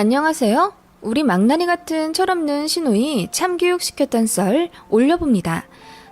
안녕하세요. 우리 망나니 같은 철없는 시누이 참교육 시켰던 썰 올려봅니다.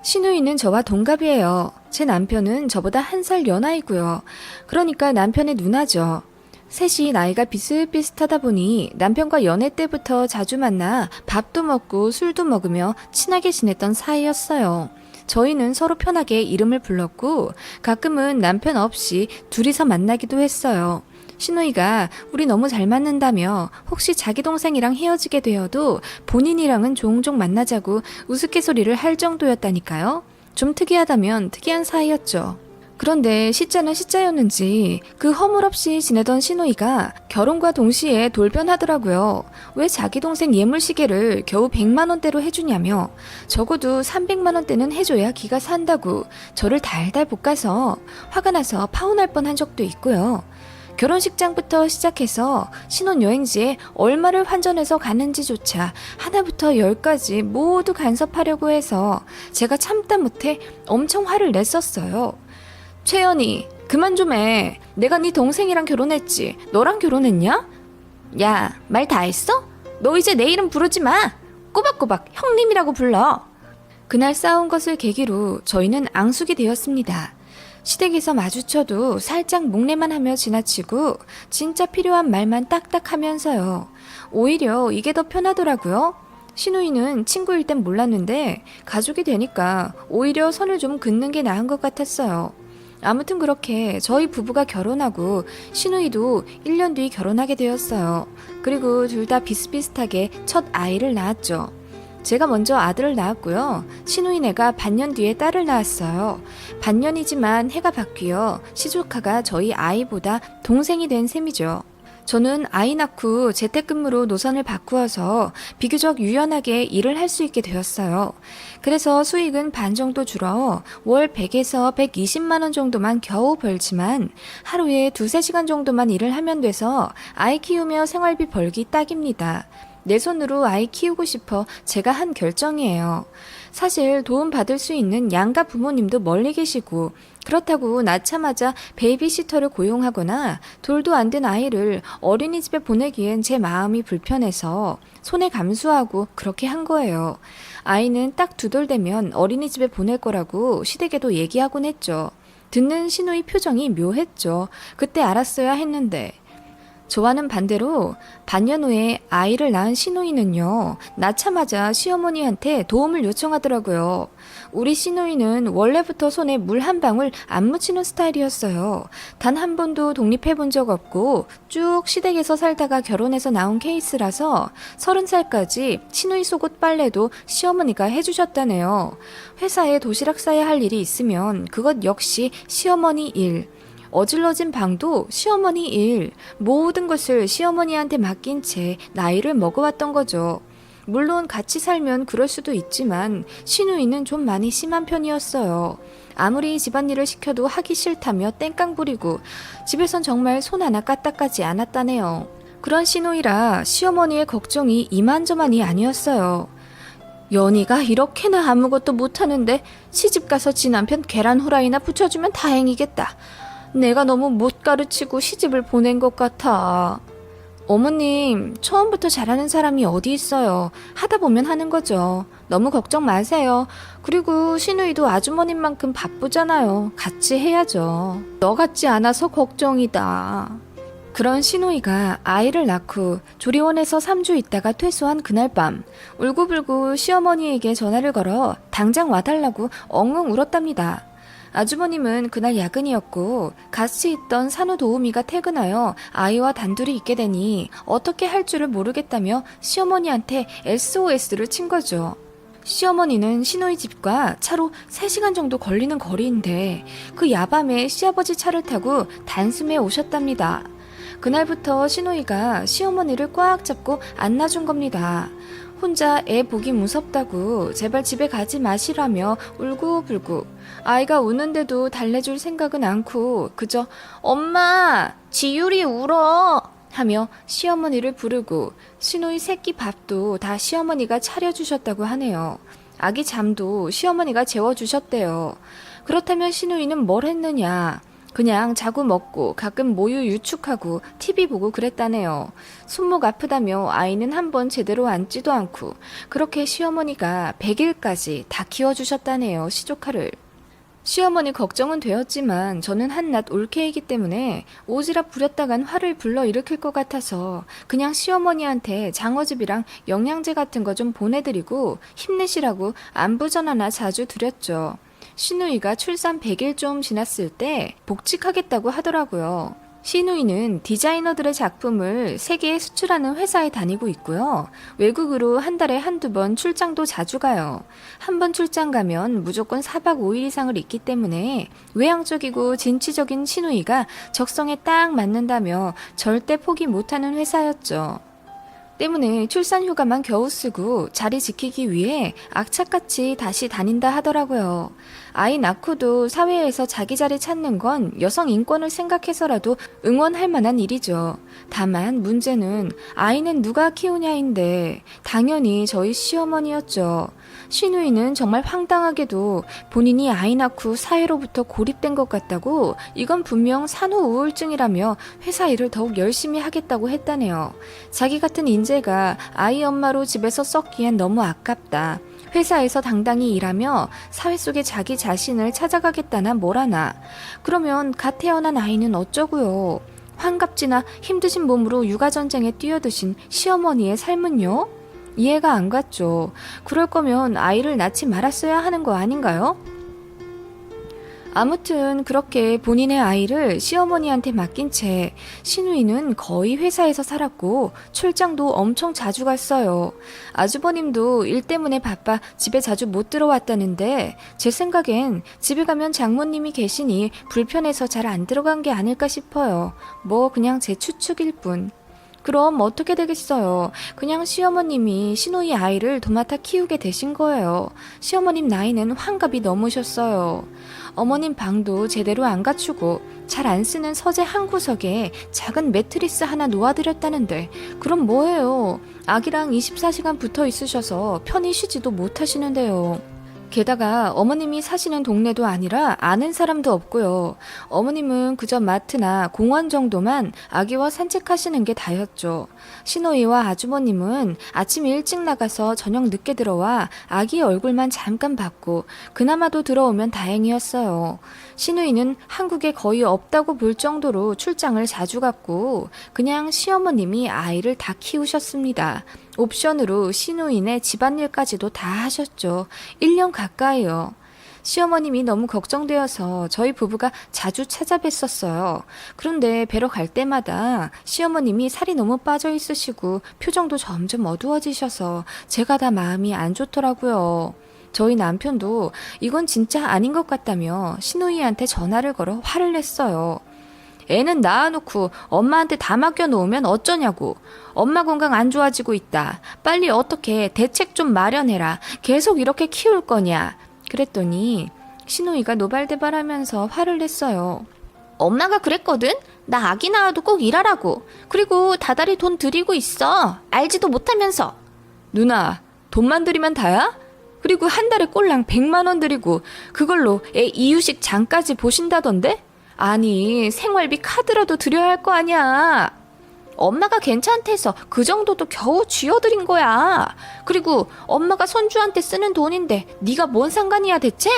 시누이는 저와 동갑이에요. 제 남편은 저보다 1살 연하이고요. 그러니까 남편의 누나죠. 셋이 나이가 비슷비슷하다 보니 남편과 연애 때부터 자주 만나 밥도 먹고 술도 먹으며 친하게 지냈던 사이였어요. 저희는 서로 편하게 이름을 불렀고 가끔은 남편 없이 둘이서 만나기도 했어요. 시누이가 우리 너무 잘 맞는다며 혹시 자기 동생이랑 헤어지게 되어도 본인이랑은 종종 만나자고 우스갯소리를 할 정도였다니까요. 좀 특이하다면 특이한 사이였죠. 그런데 시자는 시자였는지 그 허물없이 지내던 시누이가 결혼과 동시에 돌변하더라고요. 왜 자기 동생 예물시계를 겨우 100만 원대로 해주냐며 적어도 300만 원대는 해줘야 기가 산다고 저를 달달 볶아서 화가 나서 파혼할 뻔한 적도 있고요. 결혼식장부터 시작해서 신혼여행지에 얼마를 환전해서 가는지조차 하나부터 열까지 모두 간섭하려고 해서 제가 참다 못해 엄청 화를 냈었어요. 최연이 그만 좀 해. 내가 네 동생이랑 결혼했지. 너랑 결혼했냐? 야, 말 다 했어? 너 이제 내 이름 부르지 마. 꼬박꼬박 형님이라고 불러. 그날 싸운 것을 계기로 저희는 앙숙이 되었습니다. 시댁에서 마주쳐도 살짝 목례만 하며 지나치고 진짜 필요한 말만 딱딱 하면서요. 오히려 이게 더 편하더라고요. 시누이는 친구일 땐 몰랐는데 가족이 되니까 오히려 선을 좀 긋는 게 나은 것 같았어요. 아무튼 그렇게 저희 부부가 결혼하고 시누이도 1년 뒤 결혼하게 되었어요. 그리고 둘 다 비슷비슷하게 첫 아이를 낳았죠. 제가 먼저 아들을 낳았고요. 시누이네가 반년 뒤에 딸을 낳았어요. 반년이지만 해가 바뀌어 시조카가 저희 아이보다 동생이 된 셈이죠. 저는 아이 낳고 재택근무로 노선을 바꾸어서 비교적 유연하게 일을 할 수 있게 되었어요. 그래서 수익은 반 정도 줄어 월 100에서 120만 원 정도만 겨우 벌지만 하루에 2-3시간 정도만 일을 하면 돼서 아이 키우며 생활비 벌기 딱입니다. 내 손으로 아이 키우고 싶어 제가 한 결정이에요. 사실 도움 받을 수 있는 양가 부모님도 멀리 계시고 그렇다고 낳자마자 베이비시터를 고용하거나 돌도 안 된 아이를 어린이집에 보내기엔 제 마음이 불편해서 손에 감수하고 그렇게 한 거예요. 아이는 딱 2돌 되면 어린이집에 보낼 거라고 시댁에도 얘기하곤 했죠. 듣는 시누이 표정이 묘했죠. 그때 알았어야 했는데. 저와는 반대로 반년 후에 아이를 낳은 시누이는요, 낳자마자 시어머니한테 도움을 요청하더라고요. 우리 시누이는 원래부터 손에 물 한 방울 안 묻히는 스타일이었어요. 단 한 번도 독립해본 적 없고 쭉 시댁에서 살다가 결혼해서 나온 케이스라서 30살까지 시누이 속옷 빨래도 시어머니가 해주셨다네요. 회사에 도시락 싸야 할 일이 있으면 그것 역시 시어머니 일. 어질러진 방도 시어머니 일, 모든 것을 시어머니한테 맡긴 채 나이를 먹어왔던 거죠. 물론 같이 살면 그럴 수도 있지만 시누이는 좀 많이 심한 편이었어요. 아무리 집안일을 시켜도 하기 싫다며 땡깡 부리고 집에선 정말 손 하나 까딱하지 않았다네요. 그런 시누이라 시어머니의 걱정이 이만저만이 아니었어요. 연희가 이렇게나 아무것도 못하는데 시집가서 지 남편 계란 후라이나 부쳐주면 다행이겠다. 내가 너무 못 가르치고 시집을 보낸 것 같아. 어머님, 처음부터 잘하는 사람이 어디 있어요. 하다 보면 하는 거죠. 너무 걱정 마세요. 그리고 시누이도 아주머님만큼 바쁘잖아요. 같이 해야죠. 너 같지 않아서 걱정이다. 그런 시누이가 아이를 낳고 조리원에서 3주 있다가 퇴소한 그날 밤 울고불고 시어머니에게 전화를 걸어 당장 와달라고 엉엉 울었답니다. 아주머님은 그날 야근이었고 같이 있던 산후도우미가 퇴근하여 아이와 단둘이 있게 되니 어떻게 할 줄을 모르겠다며 시어머니한테 SOS를 친 거죠. 시어머니는 시누이 집과 차로 3시간 정도 걸리는 거리인데 그 야밤에 시아버지 차를 타고 단숨에 오셨답니다. 그날부터 시누이가 시어머니를 꽉 잡고 안아준 겁니다. 혼자 애 보기 무섭다고 제발 집에 가지 마시라며 울고불고 아이가 우는데도 달래줄 생각은 않고 그저 엄마 지율이 울어 하며 시어머니를 부르고 시누이 새끼 밥도 다 시어머니가 차려주셨다고 하네요. 아기 잠도 시어머니가 재워주셨대요. 그렇다면 시누이는 뭘 했느냐? 그냥 자고 먹고 가끔 모유 유축하고 TV 보고 그랬다네요. 손목 아프다며 아이는 한번 제대로 앉지도 않고 그렇게 시어머니가 100일까지 다 키워주셨다네요, 시조카를. 시어머니 걱정은 되었지만 저는 한낱 올케이기 때문에 오지랖 부렸다간 화를 불러일으킬 것 같아서 그냥 시어머니한테 장어즙이랑 영양제 같은 거 좀 보내드리고 힘내시라고 안부 전화나 자주 드렸죠. 시누이가 출산 100일 좀 지났을 때 복직하겠다고 하더라고요. 시누이는 디자이너들의 작품을 세계에 수출하는 회사에 다니고 있고요. 외국으로 한 달에 한두 번 출장도 자주 가요. 한 번 출장 가면 무조건 4박 5일 이상을 있기 때문에 외향적이고 진취적인 시누이가 적성에 딱 맞는다며 절대 포기 못하는 회사였죠. 때문에 출산 휴가만 겨우 쓰고 자리 지키기 위해 악착같이 다시 다닌다 하더라고요. 아이 낳고도 사회에서 자기 자리 찾는 건 여성 인권을 생각해서라도 응원할 만한 일이죠. 다만 문제는 아이는 누가 키우냐인데 당연히 저희 시어머니였죠. 시누이는 정말 황당하게도 본인이 아이 낳고 사회로부터 고립된 것 같다고 이건 분명 산후 우울증이라며 회사 일을 더욱 열심히 하겠다고 했다네요. 자기 같은 인재가 아이 엄마로 집에서 썩기엔 너무 아깝다. 회사에서 당당히 일하며 사회 속에 자기 자신을 찾아가겠다나 뭐라나. 그러면 갓 태어난 아이는 어쩌고요. 환갑지나 힘드신 몸으로 육아전쟁에 뛰어드신 시어머니의 삶은요? 이해가 안 갔죠. 그럴 거면 아이를 낳지 말았어야 하는 거 아닌가요? 아무튼 그렇게 본인의 아이를 시어머니한테 맡긴 채 시누이는 거의 회사에서 살았고 출장도 엄청 자주 갔어요. 아주버님도 일 때문에 바빠 집에 자주 못 들어왔다는데 제 생각엔 집에 가면 장모님이 계시니 불편해서 잘 안 들어간 게 아닐까 싶어요. 뭐 그냥 제 추측일 뿐. 그럼 어떻게 되겠어요? 그냥 시어머님이 시누이 아이를 도맡아 키우게 되신 거예요. 시어머님 나이는 환갑이 넘으셨어요. 어머님 방도 제대로 안 갖추고 잘 안 쓰는 서재 한 구석에 작은 매트리스 하나 놓아드렸다는데 그럼 뭐예요? 아기랑 24시간 붙어 있으셔서 편히 쉬지도 못하시는데요. 게다가 어머님이 사시는 동네도 아니라 아는 사람도 없고요. 어머님은 그저 마트나 공원 정도만 아기와 산책하시는 게 다였죠. 시누이와 아주버님은 아침 일찍 나가서 저녁 늦게 들어와 아기 얼굴만 잠깐 봤고 그나마도 들어오면 다행이었어요. 시누이는 한국에 거의 없다고 볼 정도로 출장을 자주 갔고 그냥 시어머님이 아이를 다 키우셨습니다. 옵션으로 시누이네 집안일까지도 다 하셨죠. 1년 가까이요. 시어머님이 너무 걱정되어서 저희 부부가 자주 찾아뵀었어요. 그런데 뵈러 갈 때마다 시어머님이 살이 너무 빠져 있으시고 표정도 점점 어두워지셔서 제가 다 마음이 안 좋더라고요. 저희 남편도 이건 진짜 아닌 것 같다며 시누이한테 전화를 걸어 화를 냈어요. 애는 낳아놓고 엄마한테 다 맡겨놓으면 어쩌냐고. 엄마 건강 안 좋아지고 있다. 빨리 어떻게 대책 좀 마련해라. 계속 이렇게 키울 거냐. 그랬더니 시누이가 노발대발하면서 화를 냈어요. 엄마가 그랬거든? 나 아기 낳아도 꼭 일하라고. 그리고 다달이 돈 들이고 있어. 알지도 못하면서. 누나, 돈만 들이면 다야? 그리고 한 달에 꼴랑 100만 원 들이고 그걸로 애 이유식 장까지 보신다던데? 아니, 생활비 카드라도 드려야 할 거 아니야. 엄마가 괜찮대서 그 정도도 겨우 쥐어드린 거야. 그리고 엄마가 손주한테 쓰는 돈인데 네가 뭔 상관이야 대체?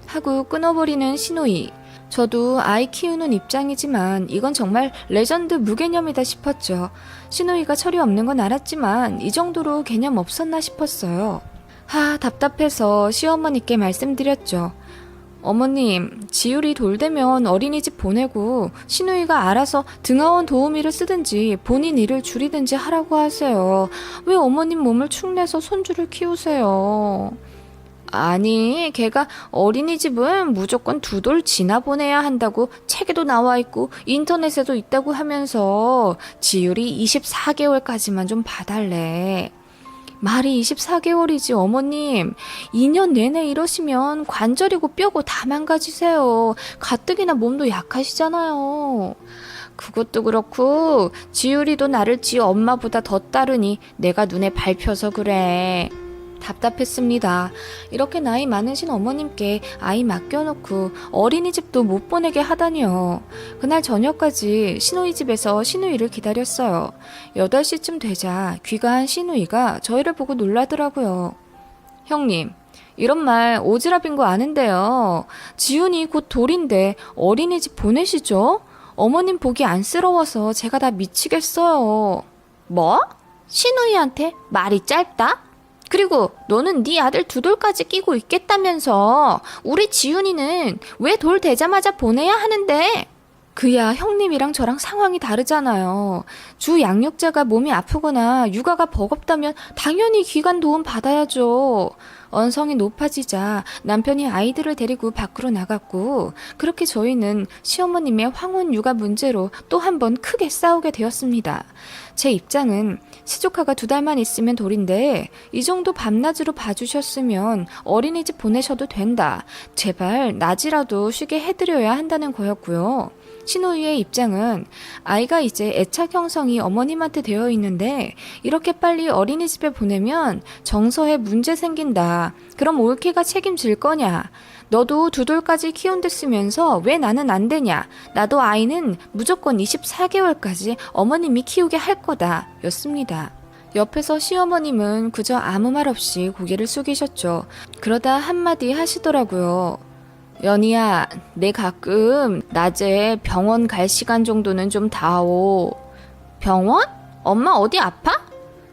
하고 끊어버리는 시누이. 저도 아이 키우는 입장이지만 이건 정말 레전드 무개념이다 싶었죠. 시누이가 철이 없는 건 알았지만 이 정도로 개념 없었나 싶었어요. 답답해서 시어머니께 말씀드렸죠. 어머님, 지율이 돌되면 어린이집 보내고 시누이가 알아서 등하원 도우미를 쓰든지 본인 일을 줄이든지 하라고 하세요. 왜 어머님 몸을 축내서 손주를 키우세요? 아니, 걔가 어린이집은 무조건 2돌 지나 보내야 한다고 책에도 나와 있고 인터넷에도 있다고 하면서 지율이 24개월까지만 좀 봐달래. 말이 24개월이지 어머님. 2년 내내 이러시면 관절이고 뼈고 다 망가지세요. 가뜩이나 몸도 약하시잖아요. 그것도 그렇고 지율이도 나를 지 엄마보다 더 따르니 내가 눈에 밟혀서 그래. 답답했습니다. 이렇게 나이 많으신 어머님께 아이 맡겨놓고 어린이집도 못 보내게 하다니요. 그날 저녁까지 시누이 집에서 시누이를 기다렸어요. 8시쯤 되자 귀가한 시누이가 저희를 보고 놀라더라고요. 형님, 이런 말 오지랖인 거 아는데요. 지훈이 곧 돌인데 어린이집 보내시죠? 어머님 보기 안쓰러워서 제가 다 미치겠어요. 뭐? 시누이한테 말이 짧다? 그리고 너는 네 아들 두 돌까지 끼고 있겠다면서 우리 지훈이는 왜 돌 되자마자 보내야 하는데? 그야 형님이랑 저랑 상황이 다르잖아요. 주 양육자가 몸이 아프거나 육아가 버겁다면 당연히 기간 도움 받아야죠. 언성이 높아지자 남편이 아이들을 데리고 밖으로 나갔고 그렇게 저희는 시어머님의 황혼 육아 문제로 또 한 번 크게 싸우게 되었습니다. 제 입장은 시조카가 2달만 있으면 돌인데 이 정도 밤낮으로 봐주셨으면 어린이집 보내셔도 된다. 제발 낮이라도 쉬게 해드려야 한다는 거였고요. 시누이의 입장은 아이가 이제 애착 형성이 어머님한테 되어 있는데 이렇게 빨리 어린이집에 보내면 정서에 문제 생긴다. 그럼 올케가 책임질 거냐? 너도 2돌까지 키운댔으면서 왜 나는 안 되냐? 나도 아이는 무조건 24개월까지 어머님이 키우게 할 거다. 였습니다. 옆에서 시어머님은 그저 아무 말 없이 고개를 숙이셨죠. 그러다 한마디 하시더라고요. 연희야, 내 가끔 낮에 병원 갈 시간 정도는 좀 다오. 병원? 엄마 어디 아파?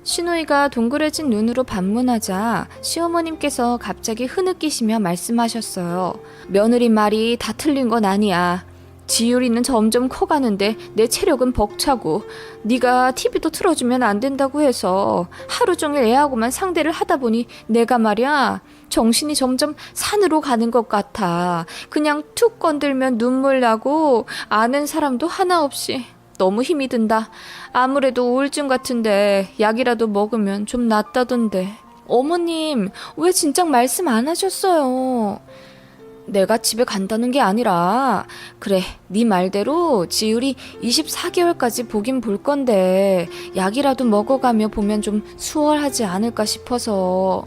시누이가 동그래진 눈으로 반문하자 시어머님께서 갑자기 흐느끼시며 말씀하셨어요. 며느리 말이 다 틀린 건 아니야. 지율이는 점점 커가는데 내 체력은 벅차고 네가 TV도 틀어주면 안 된다고 해서 하루 종일 애하고만 상대를 하다 보니 내가 말이야 정신이 점점 산으로 가는 것 같아. 그냥 툭 건들면 눈물 나고 아는 사람도 하나 없이 너무 힘이 든다. 아무래도 우울증 같은데 약이라도 먹으면 좀 낫다던데. 어머님 왜 진작 말씀 안 하셨어요? 내가 집에 간다는 게 아니라 그래 네 말대로 지율이 24개월까지 보긴 볼 건데 약이라도 먹어가며 보면 좀 수월하지 않을까 싶어서.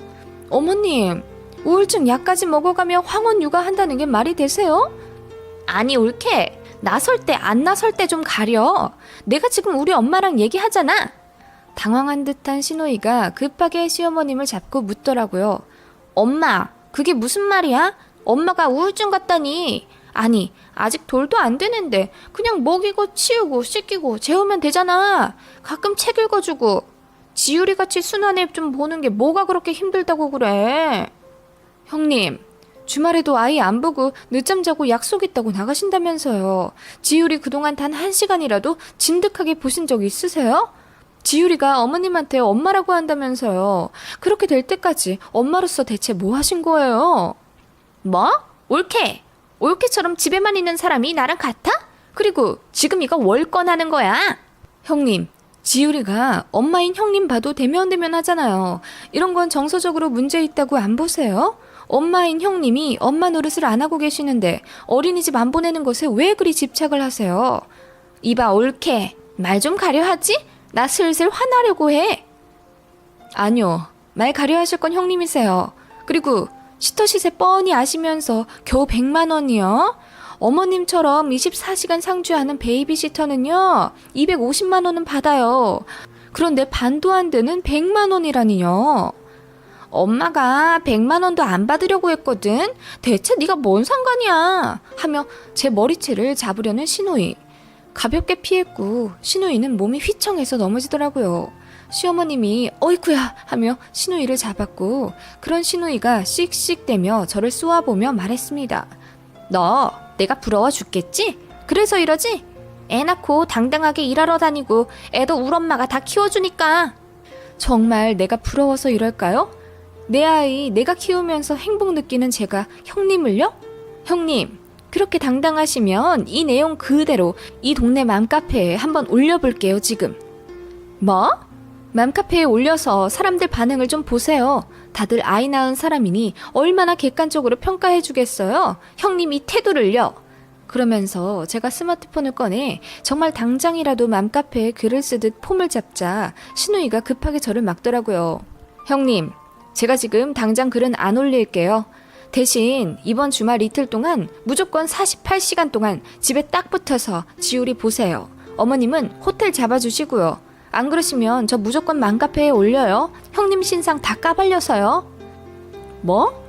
어머님 우울증 약까지 먹어가며 황혼 육아한다는 게 말이 되세요? 아니 올케 나설 때 안 나설 때 좀 가려. 내가 지금 우리 엄마랑 얘기하잖아. 당황한 듯한 시누이가 급하게 시어머님을 잡고 묻더라고요. 엄마 그게 무슨 말이야? 엄마가 우울증 같다니. 아니 아직 돌도 안 되는데 그냥 먹이고 치우고 씻기고 재우면 되잖아. 가끔 책 읽어주고. 지율이같이 순한 애 좀 보는 게 뭐가 그렇게 힘들다고 그래. 형님 주말에도 아이 안 보고 늦잠 자고 약속 있다고 나가신다면서요. 지율이 그동안 단 1시간이라도 진득하게 보신 적 있으세요? 지율이가 어머님한테 엄마라고 한다면서요. 그렇게 될 때까지 엄마로서 대체 뭐 하신 거예요? 뭐? 올케! 올케처럼 집에만 있는 사람이 나랑 같아? 그리고 지금 이거 월권하는 거야. 형님 지율이가 엄마인 형님 봐도 대면대면 하잖아요. 이런 건 정서적으로 문제 있다고 안 보세요? 엄마인 형님이 엄마 노릇을 안 하고 계시는데 어린이집 안 보내는 것에 왜 그리 집착을 하세요? 이봐 올케 말 좀 가려 하지? 나 슬슬 화나려고 해. 아니요 말 가려 하실 건 형님이세요. 그리고 시터 시세 뻔히 아시면서 겨우 100만 원이요? 어머님처럼 24시간 상주하는 베이비시터는요 250만 원은 받아요. 그런데 반도 안 되는 100만 원이라니요. 엄마가 100만 원도 안 받으려고 했거든. 대체 네가 뭔 상관이야 하며 제 머리채를 잡으려는 시누이. 가볍게 피했고 시누이는 몸이 휘청해서 넘어지더라고요. 시어머님이 어이쿠야 하며 시누이를 잡았고 그런 시누이가 씩씩대며 저를 쏘아보며 말했습니다. 너 내가 부러워 죽겠지? 그래서 이러지? 애 낳고 당당하게 일하러 다니고 애도 울 엄마가 다 키워주니까. 정말 내가 부러워서 이럴까요? 내 아이 내가 키우면서 행복 느끼는 제가 형님을요? 형님 그렇게 당당하시면 이 내용 그대로 이 동네 맘카페에 한번 올려볼게요 지금. 뭐? 맘카페에 올려서 사람들 반응을 좀 보세요. 다들 아이 낳은 사람이니 얼마나 객관적으로 평가해주겠어요. 형님 이 태도를요. 그러면서 제가 스마트폰을 꺼내 정말 당장이라도 맘카페에 글을 쓰듯 폼을 잡자 시누이가 급하게 저를 막더라고요. 형님 제가 지금 당장 글은 안 올릴게요. 대신 이번 주말 이틀 동안 무조건 48시간 동안 집에 딱 붙어서 지우리 보세요. 어머님은 호텔 잡아주시고요. 안 그러시면 저 무조건 맘카페에 올려요. 형님 신상 다 까발려서요. 뭐?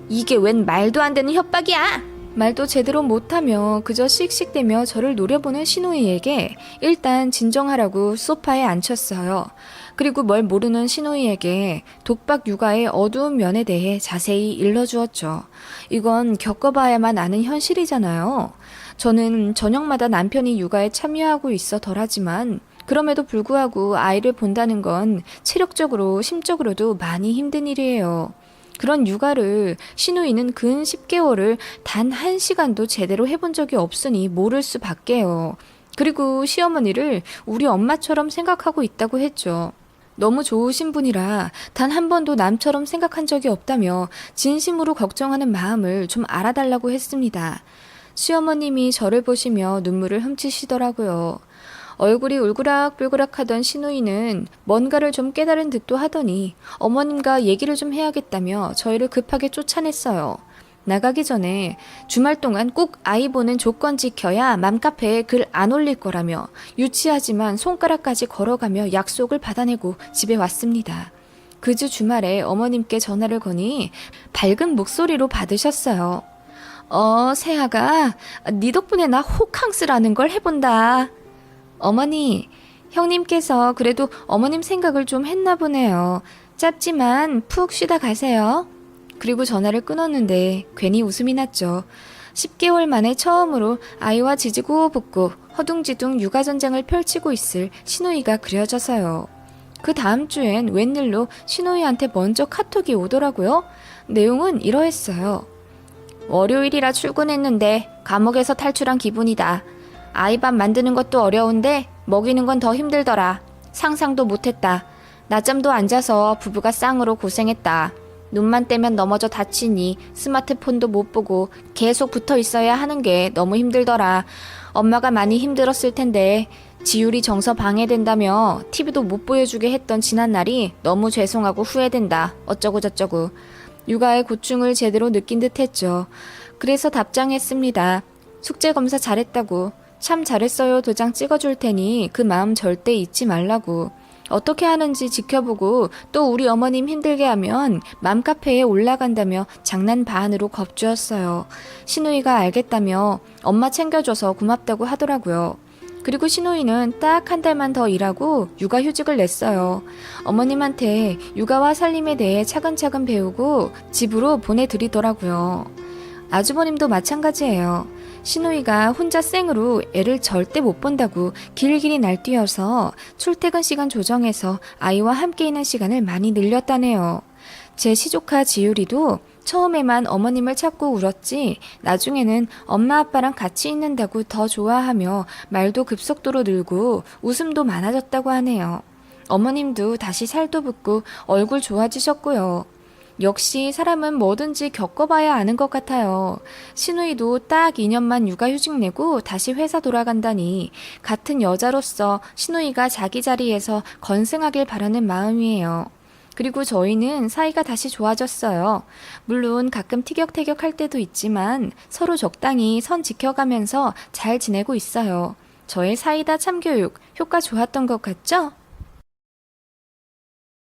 이게 웬 말도 안 되는 협박이야? 말도 제대로 못하며 그저 씩씩대며 저를 노려보는 신우이에게 일단 진정하라고 소파에 앉혔어요. 그리고 뭘 모르는 신우이에게 독박 육아의 어두운 면에 대해 자세히 일러주었죠. 이건 겪어봐야만 아는 현실이잖아요. 저는 저녁마다 남편이 육아에 참여하고 있어 덜하지만 그럼에도 불구하고 아이를 본다는 건 체력적으로 심적으로도 많이 힘든 일이에요. 그런 육아를 신우이는 근 10개월을 단 1시간도 제대로 해본 적이 없으니 모를 수밖에요. 그리고 시어머니를 우리 엄마처럼 생각하고 있다고 했죠. 너무 좋으신 분이라 단 한 번도 남처럼 생각한 적이 없다며 진심으로 걱정하는 마음을 좀 알아달라고 했습니다. 시어머님이 저를 보시며 눈물을 훔치시더라고요. 얼굴이 울그락불그락 하던 신우이는 뭔가를 좀 깨달은 듯도 하더니 어머님과 얘기를 좀 해야겠다며 저희를 급하게 쫓아냈어요. 나가기 전에 주말 동안 꼭 아이 보는 조건 지켜야 맘카페에 글 안 올릴 거라며 유치하지만 손가락까지 걸어가며 약속을 받아내고 집에 왔습니다. 그 주 주말에 어머님께 전화를 거니 밝은 목소리로 받으셨어요. 새아가 네 덕분에 나 호캉스라는 걸 해본다. 어머니, 형님께서 그래도 어머님 생각을 좀 했나 보네요. 짧지만 푹 쉬다 가세요. 그리고 전화를 끊었는데 괜히 웃음이 났죠. 10개월 만에 처음으로 아이와 지지고 볶고 허둥지둥 육아전쟁을 펼치고 있을 신우이가 그려져서요. 그 다음 주엔 웬일로 신우이한테 먼저 카톡이 오더라고요. 내용은 이러했어요. 월요일이라 출근했는데 감옥에서 탈출한 기분이다. 아이밥 만드는 것도 어려운데 먹이는 건 더 힘들더라. 상상도 못했다. 낮잠도 안 자서 부부가 쌍으로 고생했다. 눈만 떼면 넘어져 다치니 스마트폰도 못 보고 계속 붙어 있어야 하는 게 너무 힘들더라. 엄마가 많이 힘들었을 텐데 지율이 정서 방해된다며 TV도 못 보여주게 했던 지난 날이 너무 죄송하고 후회된다. 어쩌고 저쩌고. 육아의 고충을 제대로 느낀 듯 했죠. 그래서 답장했습니다. 숙제 검사 잘했다고. 참 잘했어요 도장 찍어줄 테니 그 마음 절대 잊지 말라고. 어떻게 하는지 지켜보고 또 우리 어머님 힘들게 하면 맘카페에 올라간다며 장난 반으로 겁주었어요. 신우이가 알겠다며 엄마 챙겨줘서 고맙다고 하더라고요. 그리고 신우이는 딱 한 달만 더 일하고 육아휴직을 냈어요. 어머님한테 육아와 살림에 대해 차근차근 배우고 집으로 보내드리더라고요. 아주버님도 마찬가지예요. 신우이가 혼자 생으로 애를 절대 못 본다고 길길이 날뛰어서 출퇴근 시간 조정해서 아이와 함께 있는 시간을 많이 늘렸다네요. 제 시조카 지율이도 처음에만 어머님을 찾고 울었지 나중에는 엄마 아빠랑 같이 있는다고 더 좋아하며 말도 급속도로 늘고 웃음도 많아졌다고 하네요. 어머님도 다시 살도 붙고 얼굴 좋아지셨고요. 역시 사람은 뭐든지 겪어봐야 아는 것 같아요. 신우이도 딱 2년만 육아휴직 내고 다시 회사 돌아간다니 같은 여자로서 신우이가 자기 자리에서 건승하길 바라는 마음이에요. 그리고 저희는 사이가 다시 좋아졌어요. 물론 가끔 티격태격할 때도 있지만 서로 적당히 선 지켜가면서 잘 지내고 있어요. 저의 사이다 참교육 효과 좋았던 것 같죠?